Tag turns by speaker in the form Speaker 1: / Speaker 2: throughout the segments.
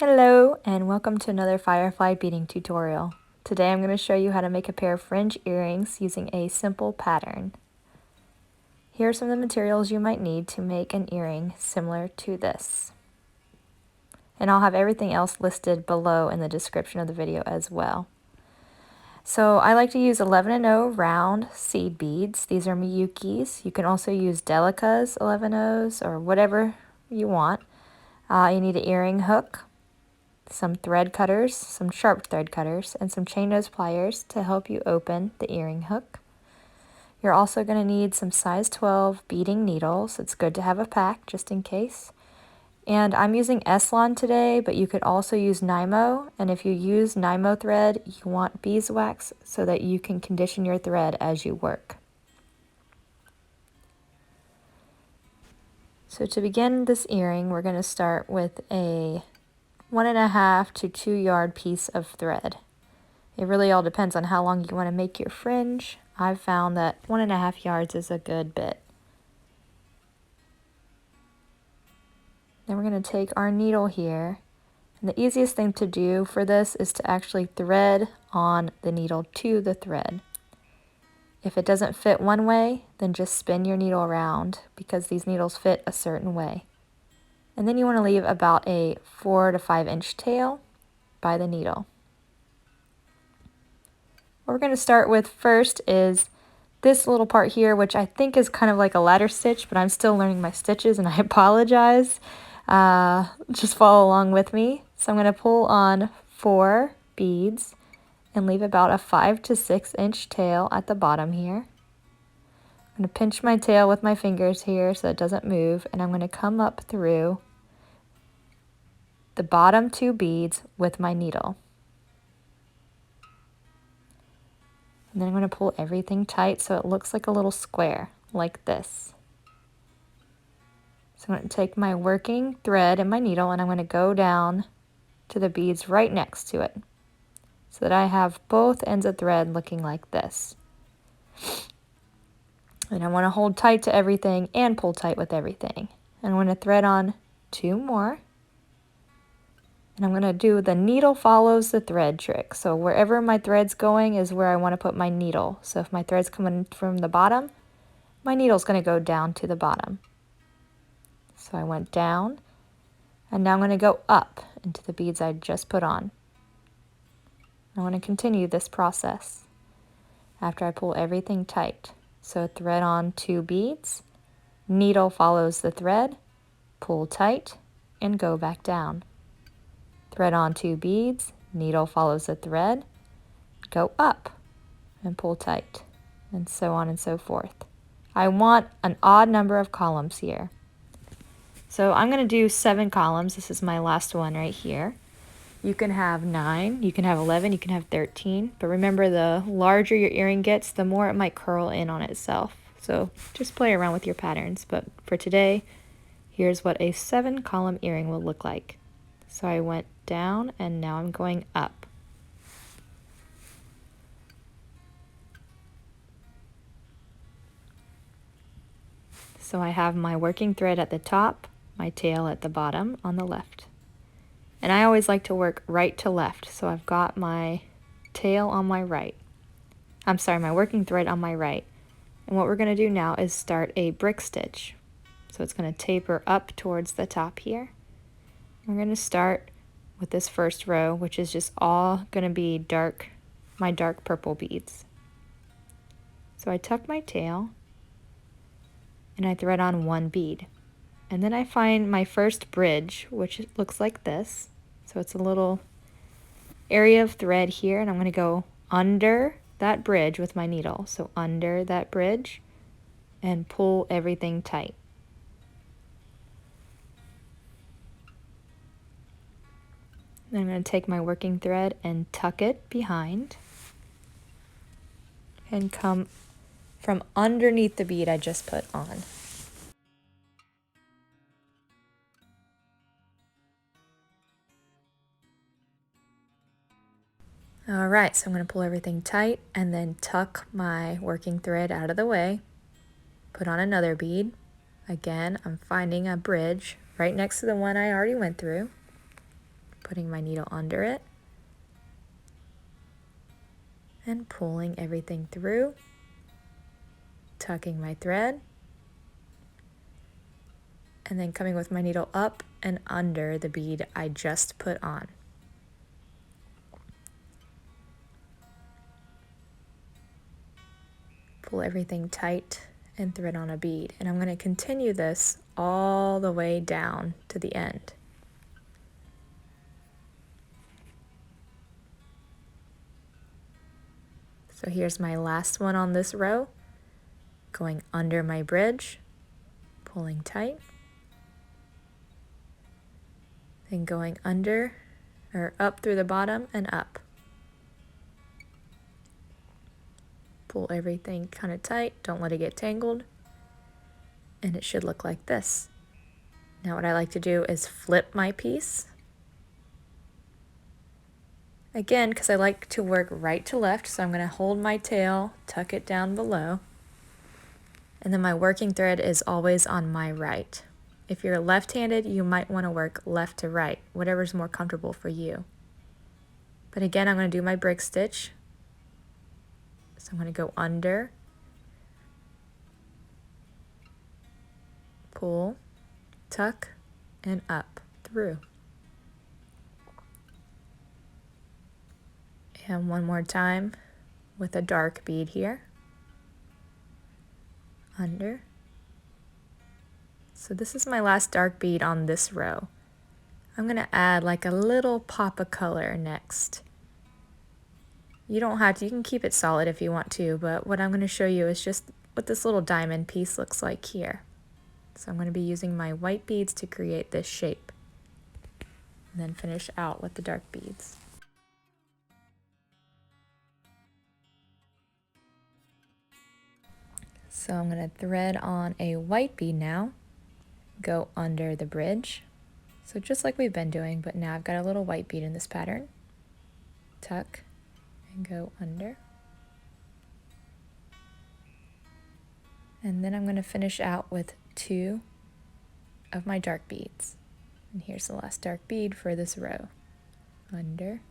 Speaker 1: Hello and welcome to another firefly beading tutorial. Today I'm going to show you how to make a pair of fringe earrings using a simple pattern. Here are some of the materials you might need to make an earring similar to this. And I'll have everything else listed below in the description of the video as well. So I like to use 11/0 round seed beads. These are Miyukis. You can also use Delicas 11/0s or whatever you want. You need an earring hook, some thread cutters, some sharp thread cutters, and some chain nose pliers to help you open the earring hook. You're also going to need some size 12 beading needles. It's good to have a pack just in case. And I'm using S-Lon today, but you could also use Nymo. And if you use Nymo thread, you want beeswax so that you can condition your thread as you work. So to begin this earring, we're going to start with a 1.5 to 2 yard piece of thread. It really all depends on how long you want to make your fringe. I've found that 1.5 yards is a good bit. Then we're going to take our needle here, and the easiest thing to do for this is to actually thread on the needle to the thread. If it doesn't fit one way, then just spin your needle around because these needles fit a certain way. And then you want to leave about a 4 to 5 inch tail by the needle. What we're going to start with first is this little part here, which I think is kind of like a ladder stitch, but I'm still learning my stitches and I apologize. Just follow along with me. So I'm going to pull on 4 beads and leave about a 5 to 6 inch tail at the bottom here. I'm going to pinch my tail with my fingers here so it doesn't move, and I'm going to come up through the bottom 2 beads with my needle. And then I'm going to pull everything tight so it looks like a little square, like this. So I'm going to take my working thread and my needle and I'm going to go down to the beads right next to it so that I have both ends of thread looking like this. And I want to hold tight to everything and pull tight with everything. And I'm going to thread on 2 more. And I'm going to do the needle follows the thread trick. So wherever my thread's going is where I want to put my needle. So if my thread's coming from the bottom, my needle's going to go down to the bottom. So I went down, and now I'm going to go up into the beads I just put on. I want to continue this process after I pull everything tight. So thread on 2 beads, needle follows the thread, pull tight, and go back down. Thread on 2 beads, needle follows the thread, go up, and pull tight, and so on and so forth. I want an odd number of columns here. So I'm going to do 7 columns. This is my last one right here. You can have 9, you can have 11, you can have 13. But remember, the larger your earring gets, the more it might curl in on itself. So just play around with your patterns. But for today, here's what a 7-column earring will look like. So I went down and now I'm going up. So I have my working thread at the top, my tail at the bottom on the left. And I always like to work right to left, so I've got my tail on my right. I'm sorry, my working thread on my right. And what we're going to do now is start a brick stitch. So it's going to taper up towards the top here. We're going to start with this first row, which is just all going to be my dark purple beads. So I tuck my tail and I thread on 1 bead. And then I find my first bridge, which looks like this. So it's a little area of thread here, and I'm going to go under that bridge with my needle. So under that bridge and pull everything tight. Then I'm going to take my working thread and tuck it behind and come from underneath the bead I just put on. Alright, so I'm going to pull everything tight and then tuck my working thread out of the way, put on another bead. Again, I'm finding a bridge right next to the one I already went through. putting my needle under it and pulling everything through, tucking my thread, and then coming with my needle up and under the bead I just put on. Pull everything tight and thread on a bead. And I'm going to continue this all the way down to the end. So here's my last one on this row, going under my bridge, pulling tight, then going under or up through the bottom and up. Pull everything kind of tight, don't let it get tangled, and it should look like this. Now what I like to do is flip my piece. Again, because I like to work right to left, so I'm going to hold my tail, tuck it down below, and then my working thread is always on my right. If you're left-handed, you might want to work left to right, whatever's more comfortable for you. But again, I'm going to do my brick stitch. So I'm going to go under, pull, tuck, and up through. And one more time with a dark bead here. Under. So this is my last dark bead on this row. I'm going to add like a little pop of color next. You don't have to, you can keep it solid if you want to, but what I'm going to show you is just what this little diamond piece looks like here. So I'm going to be using my white beads to create this shape, and then finish out with the dark beads. So I'm going to thread on a white bead now, go under the bridge. So just like we've been doing, but now I've got a little white bead in this pattern. Tuck and go under. And then I'm going to finish out with 2 of my dark beads. And here's the last dark bead for this row. Under.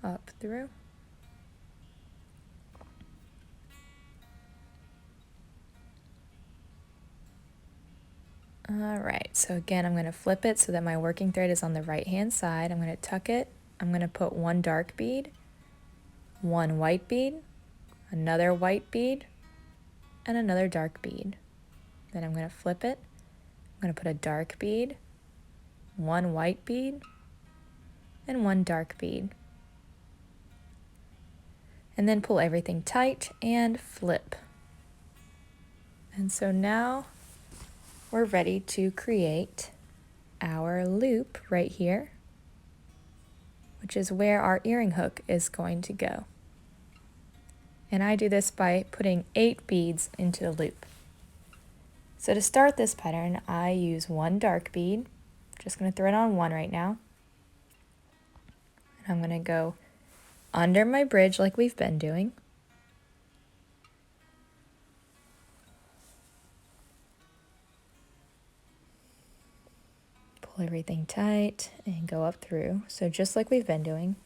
Speaker 1: Up through. Alright, so again I'm going to flip it so that my working thread is on the right hand side. I'm going to tuck it. I'm going to put 1 dark bead, 1 white bead, another white bead, and another dark bead. Then I'm going to flip it. I'm going to put a dark bead, 1 white bead, and 1 dark bead. And then pull everything tight and flip. And so now we're ready to create our loop right here, which is where our earring hook is going to go. And I do this by putting 8 beads into the loop. So to start this pattern, I use 1 dark bead. Just going to thread on 1 right now. And I'm going to go under my bridge like we've been doing. Pull everything tight and go up through. So just like we've been doing.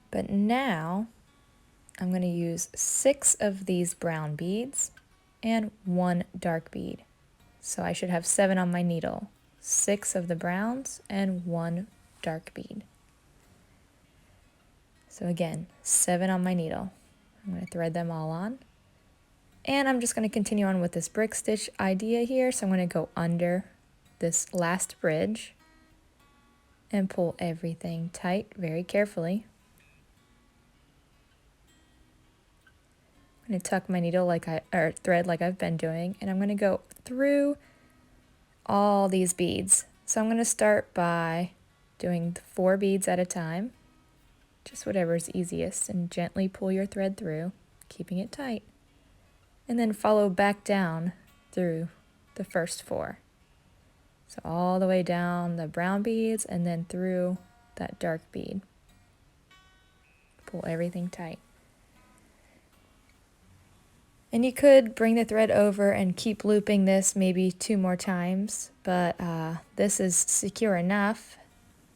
Speaker 1: But now I'm going to use 6 of these brown beads and 1 dark bead. So I should have 7 on my needle. 6 of the browns and 1 dark bead. So again, 7 on my needle. I'm going to thread them all on. And I'm just going to continue on with this brick stitch idea here. So I'm going to go under this last bridge and pull everything tight very carefully. I'm going to tuck my needle or thread like I've been doing, and I'm going to go through all these beads. So I'm going to start by doing 4 beads at a time, just whatever's easiest, and gently pull your thread through, keeping it tight, and then follow back down through the first 4. So all the way down the brown beads and then through that dark bead. Pull everything tight. And you could bring the thread over and keep looping this maybe 2 more times, but this is secure enough,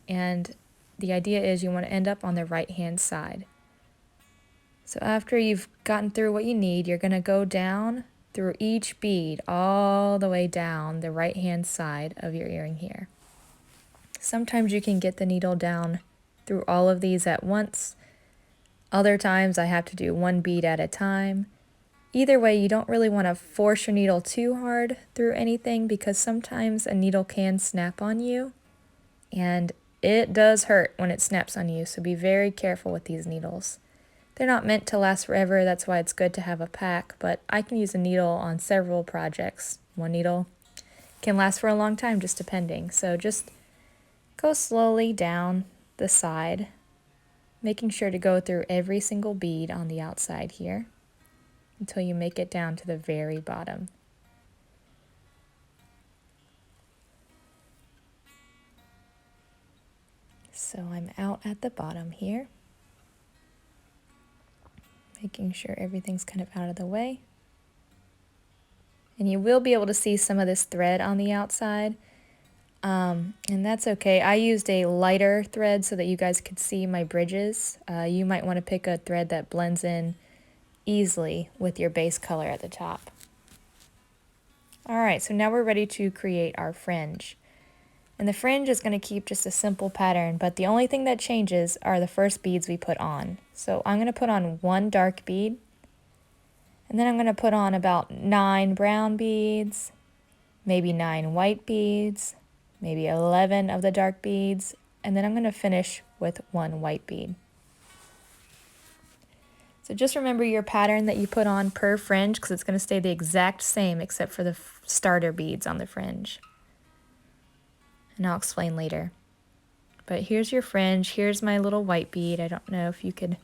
Speaker 1: and the idea is you want to end up on the right hand side. So after you've gotten through what you need, you're going to go down through each bead all the way down the right hand side of your earring here. Sometimes you can get the needle down through all of these at once. Other times I have to do 1 bead at a time. Either way, you don't really want to force your needle too hard through anything because sometimes a needle can snap on you, and it does hurt when it snaps on you, so be very careful with these needles. They're not meant to last forever, that's why it's good to have a pack, but I can use a needle on several projects. One needle can last for a long time, just depending. So just go slowly down the side, making sure to go through every single bead on the outside here until you make it down to the very bottom. So I'm out at the bottom here, making sure everything's kind of out of the way. And you will be able to see some of this thread on the outside, and that's okay. I used a lighter thread so that you guys could see my bridges. You might want to pick a thread that blends in easily with your base color at the top. Alright, so now we're ready to create our fringe. And the fringe is going to keep just a simple pattern, but the only thing that changes are the first beads we put on. So I'm going to put on 1 dark bead, and then I'm going to put on about 9 brown beads, maybe 9 white beads, maybe 11 of the dark beads, and then I'm going to finish with 1 white bead. So just remember your pattern that you put on per fringe because it's going to stay the exact same except for the starter beads on the fringe. And I'll explain later. But here's your fringe. Here's my little white bead. I don't know if you could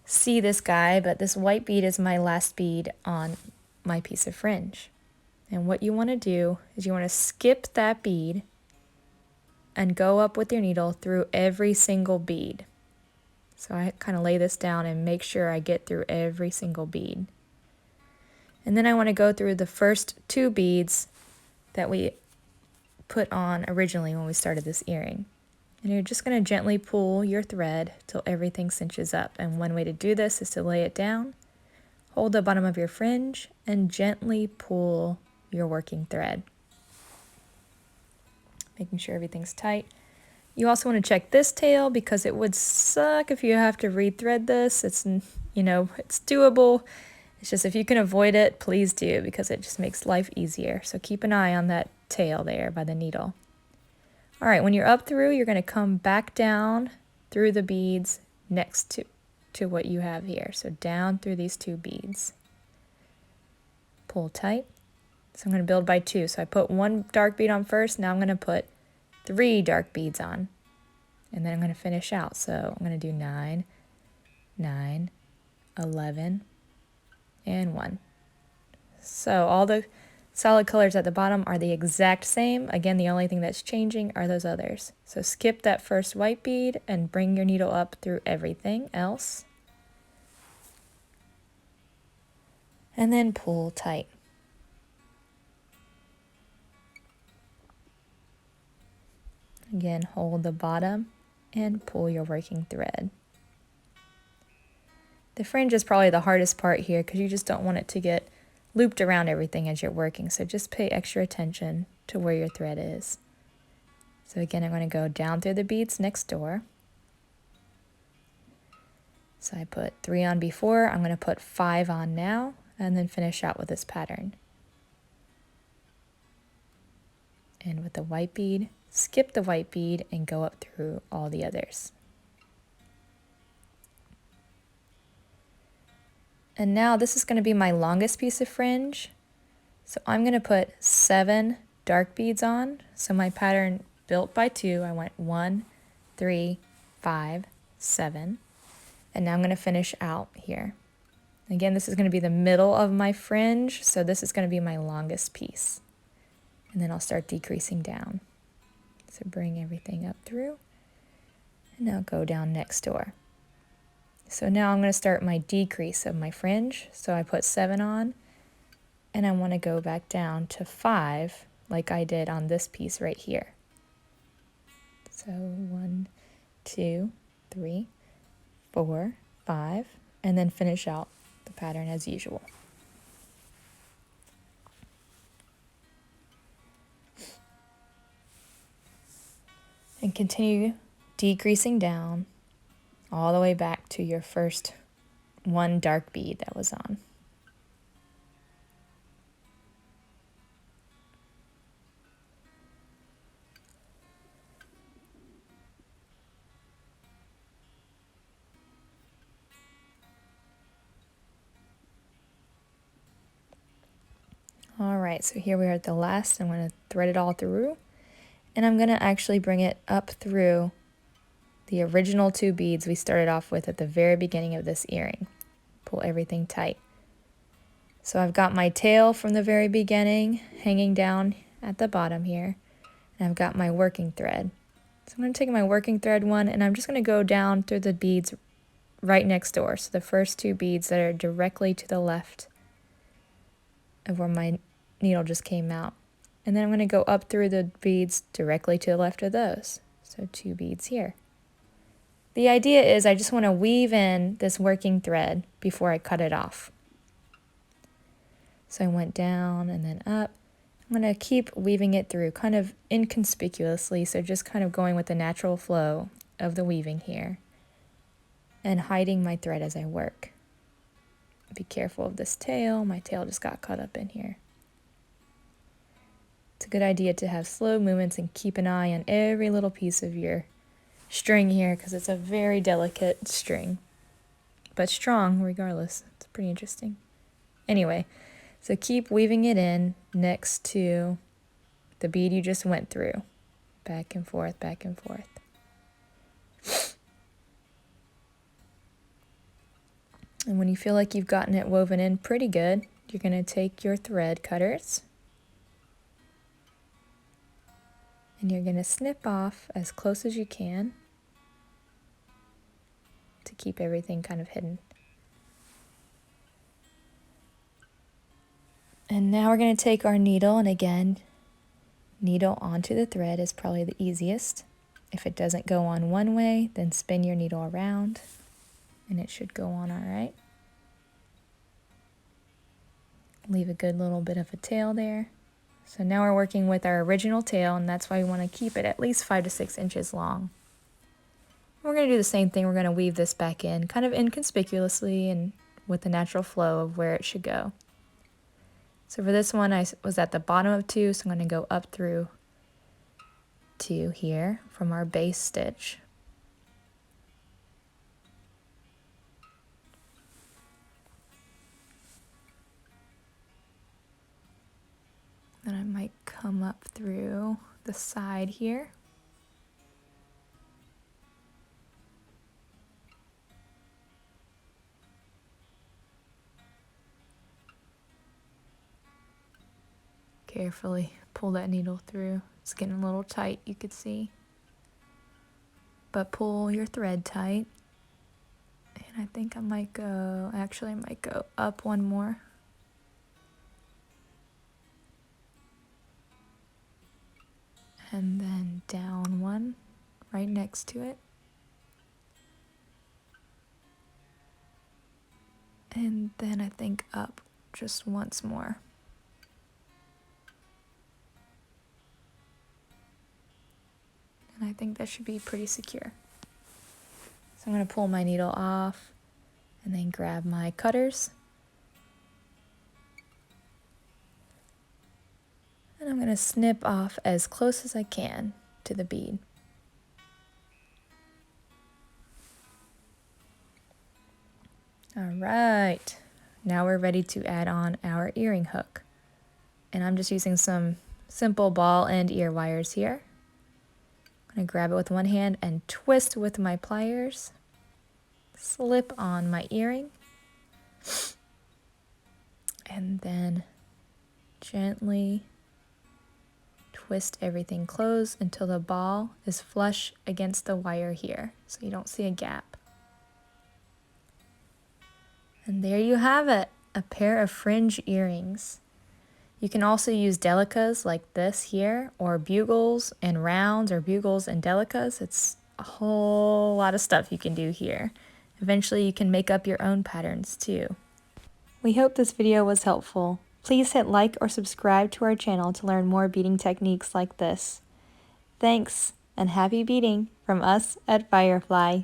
Speaker 1: see this guy, but this white bead is my last bead on my piece of fringe. And what you want to do is you want to skip that bead and go up with your needle through every single bead. So I kind of lay this down and make sure I get through every single bead. And then I want to go through the first 2 beads that we put on originally when we started this earring. And you're just going to gently pull your thread till everything cinches up. And one way to do this is to lay it down, hold the bottom of your fringe, and gently pull your working thread, making sure everything's tight. You also want to check this tail because it would suck if you have to rethread this. It's, it's doable. It's just if you can avoid it, please do because it just makes life easier. So keep an eye on that tail there by the needle. All right, when you're up through, you're going to come back down through the beads next to what you have here. So down through these 2 beads. Pull tight. So I'm going to build by 2. So I put 1 dark bead on first. Now I'm going to put 3 dark beads on, and then I'm going to finish out. So I'm going to do 9, 9, 11, and 1. So all the solid colors at the bottom are the exact same. Again, the only thing that's changing are those others. So skip that first white bead and bring your needle up through everything else. And then pull tight. Again, hold the bottom and pull your working thread. The fringe is probably the hardest part here because you just don't want it to get looped around everything as you're working. So just pay extra attention to where your thread is. So again, I'm going to go down through the beads next door. So I put 3 on before, I'm going to put 5 on now, and then finish out with this pattern. And with the white bead, skip the white bead and go up through all the others. And now this is going to be my longest piece of fringe. So I'm going to put 7 dark beads on. So my pattern built by 2, I went 1, 3, 5, 7. And now I'm going to finish out here. Again, this is going to be the middle of my fringe, so this is going to be my longest piece. And then I'll start decreasing down. So bring everything up through, and now go down next door. So now I'm going to start my decrease of my fringe. So I put 7 on, and I want to go back down to 5 like I did on this piece right here. So 1, 2, 3, 4, 5, and then finish out the pattern as usual. And continue decreasing down all the way back to your first one dark bead that was on. All right, so here we are at the last. I'm going to thread it all through, and I'm going to actually bring it up through the original 2 beads we started off with at the very beginning of this earring. Pull everything tight. So I've got my tail from the very beginning hanging down at the bottom here, and I've got my working thread. So I'm going to take my working thread one, and I'm just going to go down through the beads right next door. So the first 2 beads that are directly to the left of where my needle just came out. And then I'm going to go up through the beads directly to the left of those. So 2 beads here. The idea is I just want to weave in this working thread before I cut it off. So I went down and then up. I'm going to keep weaving it through kind of inconspicuously, so just kind of going with the natural flow of the weaving here and hiding my thread as I work. Be careful of this tail. My tail just got caught up in here. It's a good idea to have slow movements and keep an eye on every little piece of your string here because it's a very delicate string, but strong regardless. It's pretty interesting. Anyway, so keep weaving it in next to the bead you just went through. Back and forth, back and forth. And when you feel like you've gotten it woven in pretty good, you're going to take your thread cutters and you're going to snip off as close as you can to keep everything kind of hidden. And now we're going to take our needle, and again, needle onto the thread is probably the easiest. If it doesn't go on one way, then spin your needle around and it should go on all right. Leave a good little bit of a tail there. So now we're working with our original tail, and that's why we want to keep it at least 5 to 6 inches long. We're going to do the same thing. We're going to weave this back in kind of inconspicuously and with the natural flow of where it should go. So for this one, I was at the bottom of 2, so I'm going to go up through 2 here from our base stitch. Then I might come up through the side here. Carefully pull that needle through. It's getting a little tight, you could see. But pull your thread tight. And I think I might go, actually I might go up one more. And then down one right next to it. And then I think up just once more. And I think that should be pretty secure. So I'm going to pull my needle off and then grab my cutters. And I'm going to snip off as close as I can to the bead. All right, now we're ready to add on our earring hook. And I'm just using some simple ball and ear wires here. I'm going to grab it with one hand and twist with my pliers. Slip on my earring. And then gently twist everything closed until the ball is flush against the wire here, so you don't see a gap. And there you have it, a pair of fringe earrings. You can also use Delicas like this here, or bugles and rounds, or bugles and Delicas. It's a whole lot of stuff you can do here. Eventually you can make up your own patterns too. We hope this video was helpful. Please hit like or subscribe to our channel to learn more beading techniques like this. Thanks, and happy beading from us at Firefly.